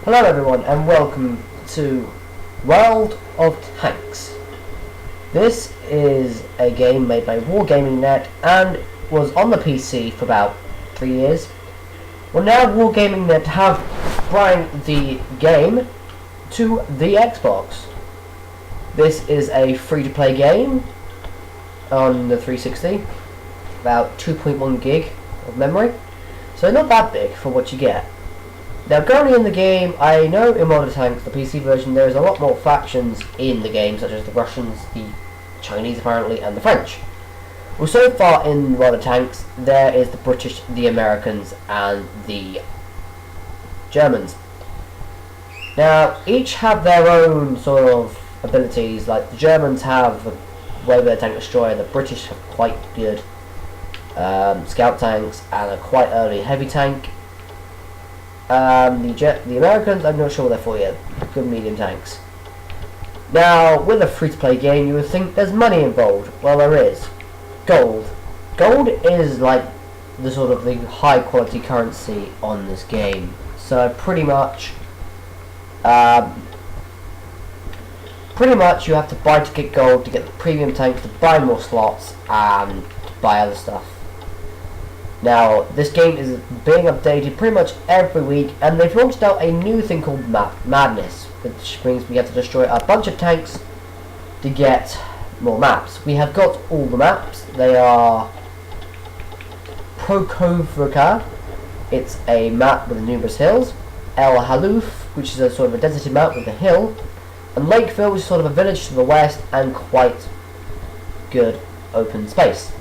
Hello everyone and welcome to World of Tanks. This is a game made by WarGaming.net and was on the PC for about 3 years. Well, now WarGaming.net have brought the game to the Xbox. This is a free-to-play game on the 360, about 2.1 gig of memory, so not that big for what you get. Now, currently in the game, I know in World of Tanks, the PC version, there's a lot more factions in the game, such as the Russians, the Chinese apparently, and the French. Well, so far in World of Tanks, there is the British, the Americans, and the Germans. Now, each have their own sort of abilities. Like, the Germans have a Weber tank destroyer, the British have quite good scout tanks, and a quite early heavy tank. The Americans, I'm not sure what they're for yet. Good medium tanks. Now, with a free-to-play game, you would think there's money involved. Well, there is. Gold. Gold is like the sort of the high-quality currency on this game. So pretty much you have to buy to get gold to get the premium tanks, to buy more slots, and to buy other stuff. Now, this game is being updated pretty much every week, and they've launched out a new thing called Map Madness, which means we have to destroy a bunch of tanks to get more maps. We have got all the maps. They are Prokhorovka, it's a map with numerous hills, El Haluf, which is a sort of a deserted map with a hill, and Lakeville, which is sort of a village to the west and quite good open space.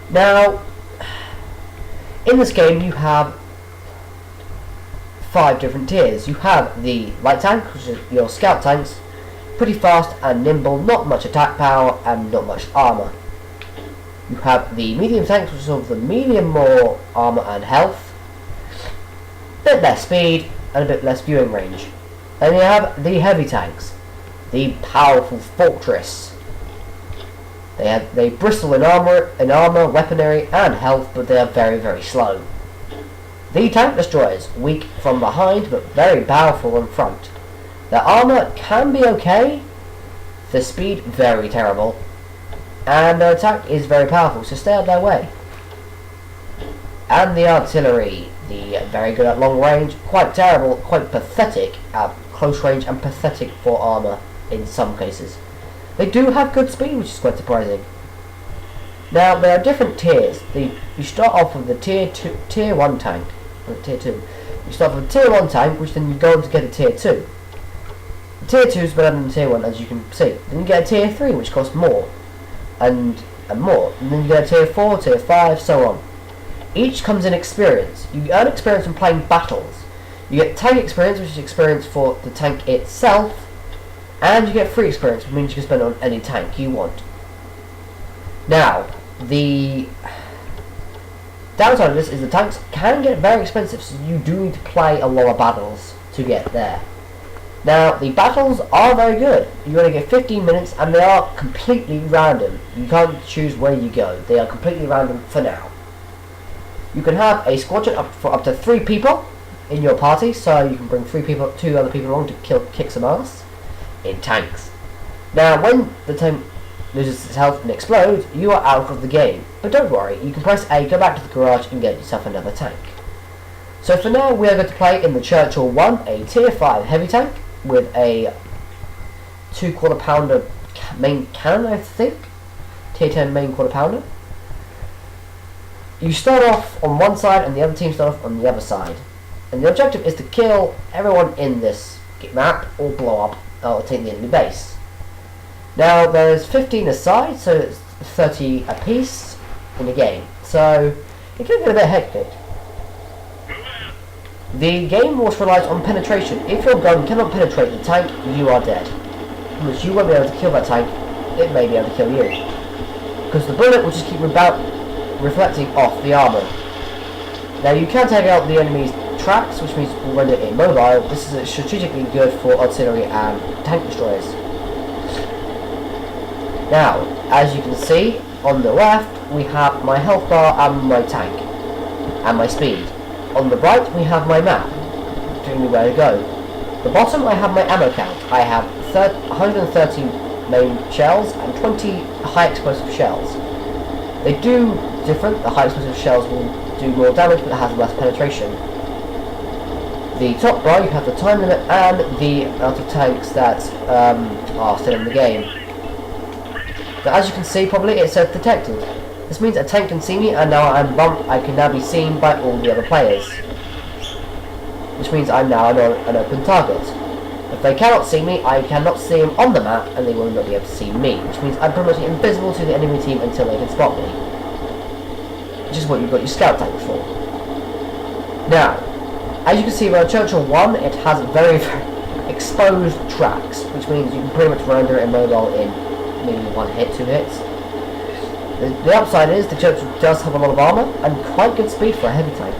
Now, in this game you have 5 different tiers. You have the light tank, which is your scout tanks, pretty fast and nimble, not much attack power and not much armor. You have the medium tanks, which is sort of the medium, more armor and health, a bit less speed and a bit less viewing range. Then you have the heavy tanks, the powerful fortress. They bristle in armor, weaponry, and health, but they are very, very slow. The tank destroyers, weak from behind, but very powerful in front. Their armor can be okay, their speed very terrible, and their attack is very powerful, so stay out of their way. And the artillery, very good at long range, quite terrible, quite pathetic at close range, and pathetic for armor in some cases. They do have good speed, which is quite surprising. Now, there are different tiers. You start off with the tier 1 tank, or tier 2. You start with a tier 1 tank, which then you go on to get a tier 2. The tier 2 is better than tier 1, as you can see. Then you get a tier 3, which costs more, and more. And then you get a tier 4, tier 5, so on. Each comes in experience. You earn experience from playing battles. You get tank experience, which is experience for the tank itself, and you get free experience, which means you can spend it on any tank you want. Now, the downside of this is the tanks can get very expensive, so you do need to play a lot of battles to get there. Now, the battles are very good. You only get 15 minutes, and they are completely random. You can't choose where you go. They are completely random for now. You can have a squadron for up to 3 people in your party, so you can bring 2 other people along to kick some ass in tanks. Now, when the tank loses its health and explodes, you are out of the game. But don't worry, you can press A, go back to the garage, and get yourself another tank. So for now, we are going to play in the Churchill 1, a tier 5 heavy tank with a 2 quarter-pounder main cannon, I think. Tier 10 main quarter-pounder. You start off on one side, and the other team start off on the other side. And the objective is to kill everyone in this map, or blow up, or take the enemy base. Now, there's 15 aside, so it's 30 apiece in the game. So, it can get a bit hectic. The game also relies on penetration. If your gun cannot penetrate the tank, you are dead. Which you won't be able to kill that tank, it may be able to kill you. Because the bullet will just keep reflecting off the armor. Now, you can take out the enemy's tracks, which means will render it immobile. This is strategically good for artillery and tank destroyers. Now, as you can see, on the left, we have my health bar and my tank, and my speed. On the right, we have my map. telling me where to go. The bottom, I have my ammo count. I have 130 main shells and 20 high explosive shells. They do different. The high explosive shells will do more damage, but it has less penetration. The top bar, you have the time limit and the amount of tanks that are still in the game. But as you can see, probably it says detected. This means a tank can see me, and now I can now be seen by all the other players. Which means I'm now an open target. If they cannot see me, I cannot see them on the map, and they will not be able to see me. Which means I'm pretty much invisible to the enemy team until they can spot me. Which is what you've got your scout tanks for. Now, as you can see around Churchill 1, it has very, very exposed tracks, which means you can pretty much render it immobile in maybe 1 hit, 2 hits. The upside is the Churchill does have a lot of armour and quite good speed for a heavy tank.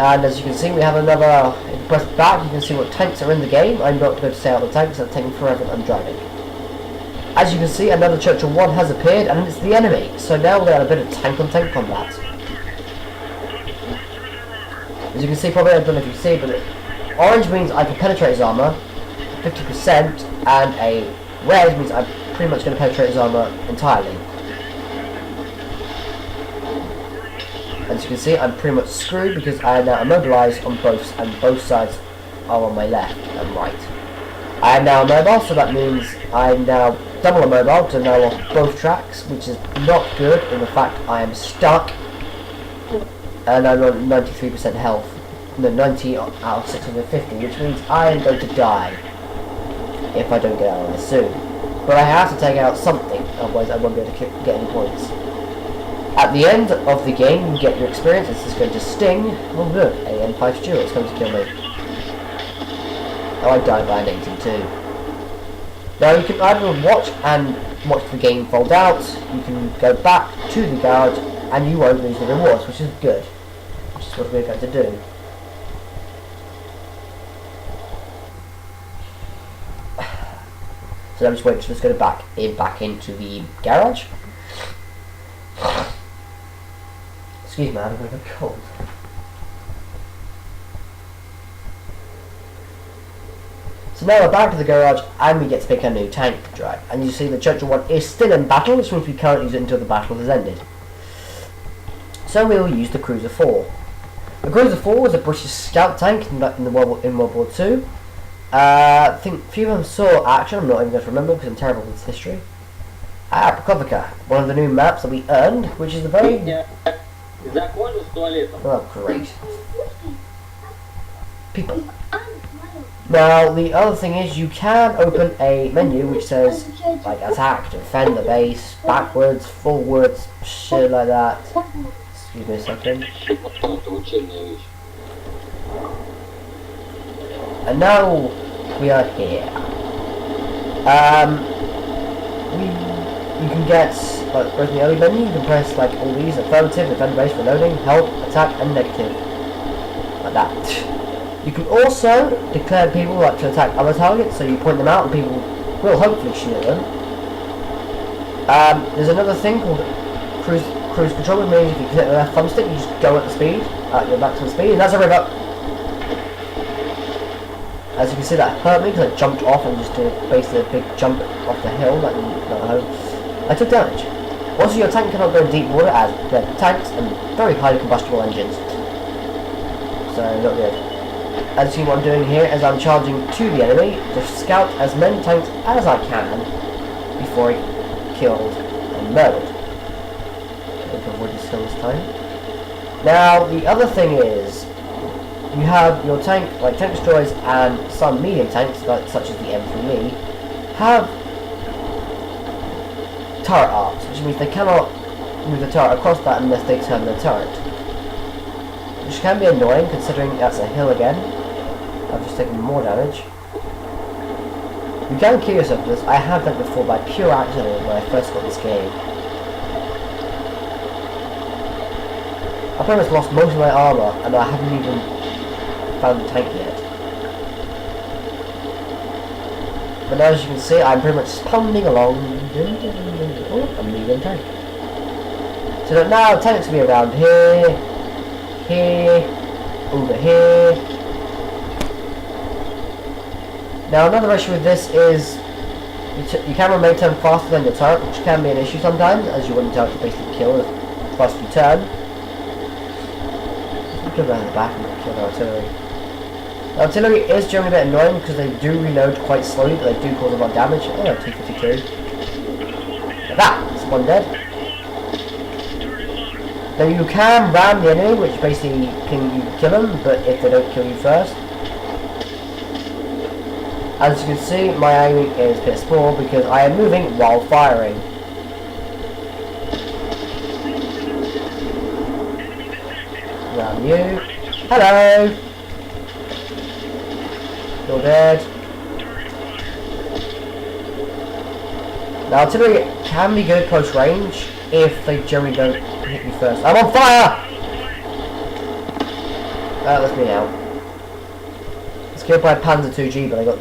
And as you can see, we have another, if you press back, you can see what tanks are in the game. I'm not going to say out the tanks, that's taking forever and I'm driving. As you can see, another Churchill 1 has appeared, and it's the enemy. So now we're at a bit of tank-on-tank combat. As you can see, probably, I don't know if you see, but orange means I can penetrate his armour 50%, and a red means I'm pretty much going to penetrate his armour entirely. As you can see, I'm pretty much screwed because I am now immobilised on both sides are on my left and right. I am now immobile, so that means I'm now double immobile because I'm now off both tracks, which is not good in the fact I am stuck. And I'm on 93% health. No, 90 out of 650, which means I am going to die if I don't get out of this soon. But I have to take out something, otherwise I won't be able to get any points. At the end of the game, you get your experience. This is going to sting. Oh look, a M5 Stuart is going to kill me. Oh, I died by an 82. Now you can either watch the game fold out, you can go back to the garage, and you won't lose the rewards, which is good. Which is what we're going to do. So I'm just waiting to go back into the garage. Excuse me, I'm going to go cold. So now we're back to the garage, and we get to pick a new tank to drive. And you see the Churchill 1 is still in battle, which means we can't use it until the battle has ended. So we will use the Cruiser 4. The Cruiser 4 was a British scout tank in World War II. I think few of them saw action. I'm not even going to remember because I'm terrible with history. Aprakovica, one of the new maps that we earned, which is the very... Oh, great. People. Now, the other thing is you can open a menu which says, like, attack, defend the base, backwards, forwards, shit like that. Excuse me a second. And now we are here. You can get, like, in the early menu, you can press like all these: affirmative, defend base, reloading, help, attack, and negative. Like that. You can also declare people like to attack other targets, so you point them out and people will hopefully shoot them. There's another thing called cruise control, which means if you hit the left thumbstick, you just go at the speed, at your maximum speed, and that's a river. As you can see, that hurt me because I jumped off and just did basically a big jump off the hill. I took damage. Also, your tank cannot go in deep water as they're tanks and very highly combustible engines. So, not good. As you see what I'm doing here is I'm charging to the enemy to scout as many tanks as I can before I killed and murdered. I can avoid this hill this time. Now, the other thing is, you have your tank, like tank destroyers and some medium tanks, such as the M3E, have turret arcs, which means they cannot move the turret across that unless they turn the turret. Which can be annoying considering that's a hill again. I've just taken more damage. You can kill yourself with this. I have done it before by pure accident when I first got this game. I pretty much lost most of my armour and I haven't even found the tank yet. But now as you can see, I'm pretty much pounding along. Oh, a medium tank. So that now tanks will be around here, here, over here. Now another issue with this is you can remain turn faster than your turret, which can be an issue sometimes, as you want your turret to basically kill as fast as you turn. Let's go around the back and kill the artillery. The artillery is generally a bit annoying because they do reload quite slowly, but they do cause a lot of damage. Oh, 252. Like that, it's one dead. Now you can ram the enemy, which basically can kill them, but if they don't kill you first. As you can see, my aiming is piss poor because I am moving while firing. Ram you. Hello! You're dead. Now artillery can be good close range if they generally don't hit you first. I'm on fire! That lets me out. It's killed by Panzer 2G, but I got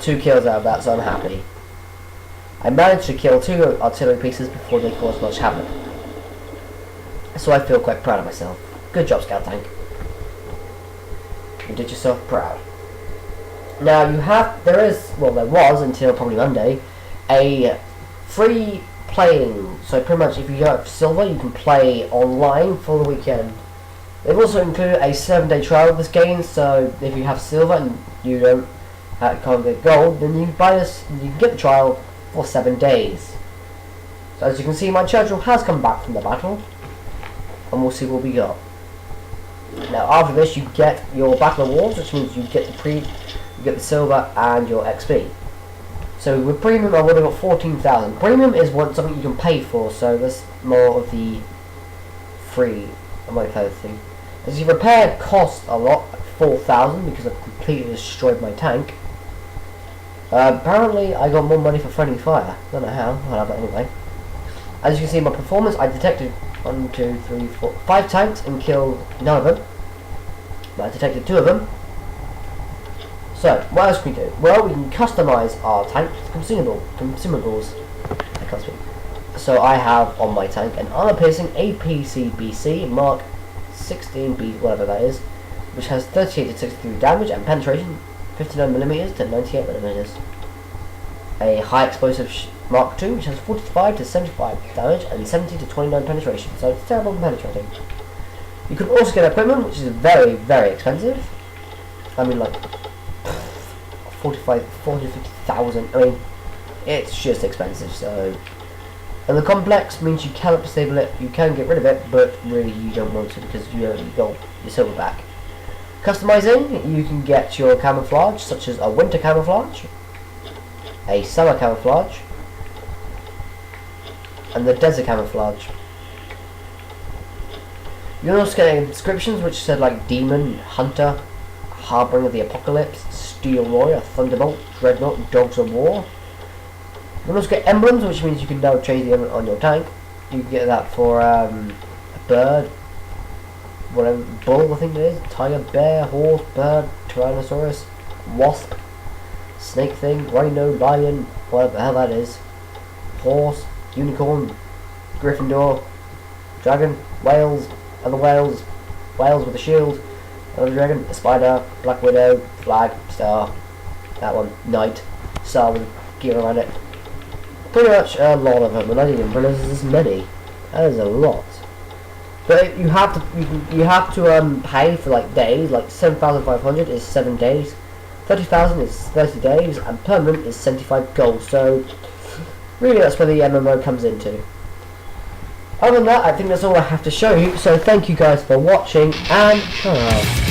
2 kills out of that, so I'm happy. I managed to kill 2 artillery pieces before they caused much havoc. So I feel quite proud of myself. Good job, Scout Tank. You did yourself proud. Now there was until probably Monday, a free playing, so pretty much if you have silver you can play online for the weekend. They've also included a 7-day trial of this game, so if you have silver and you don't can't get gold, then you can buy this, you can get the trial for 7 days. So as you can see, my Churchill has come back from the battle, and we'll see what we got. Now after this you get your Battle Awards, which means you get the silver and your XP. So with premium I've already got 14,000. Premium is something you can pay for, so that's more of the free thing. As the repair cost a lot, 4,000, because I've completely destroyed my tank. Apparently I got more money for friendly fire. Don't know how, I'll have that anyway. As you can see in my performance, I detected 1, 2, 3, 4, 5 tanks and killed none of them. But I detected 2 of them. So, what else can we do? Well, we can customize our tank with consumables. I can't speak. So I have on my tank an armor-piercing APC-BC Mark 16B, whatever that is, which has 38 to 63 damage and penetration 59mm to 98mm. A high explosive Mark II, which has 45 to 75 damage and 70 to 29 penetration, so it's terrible at penetrating. You can also get equipment, which is very, very expensive. I mean, like 40,000. I mean, it's just expensive. So, and the complex means you cannot disable it. You can get rid of it, but really you don't want to because you got your silver back. Customizing, you can get your camouflage, such as a winter camouflage, a summer camouflage, and the desert camouflage. You can also get inscriptions which said like Demon, Hunter, Harbinger of the Apocalypse, Steel Warrior, Thunderbolt, Dreadnought, Dogs of War. You can also get emblems, which means you can now change the emblem on your tank. You can get that for a bird, whatever, bull I think it is, tiger, bear, horse, bird, tyrannosaurus, wasp, snake thing, rhino, lion, whatever the hell that is, horse, unicorn, Gryffindor, dragon, whales, other whales, whales with a shield, another dragon, a spider, black widow, flag, star, that one, knight, star with gear around it. Pretty much a lot of them, and I didn't realize there's this many. That is a lot. But you have to pay for like days. Like 7,500 is 7 days, 30,000 is 30 days, and permanent is 75 gold. So really, that's where the MMO comes into. Other than that, I think that's all I have to show you. So thank you guys for watching, and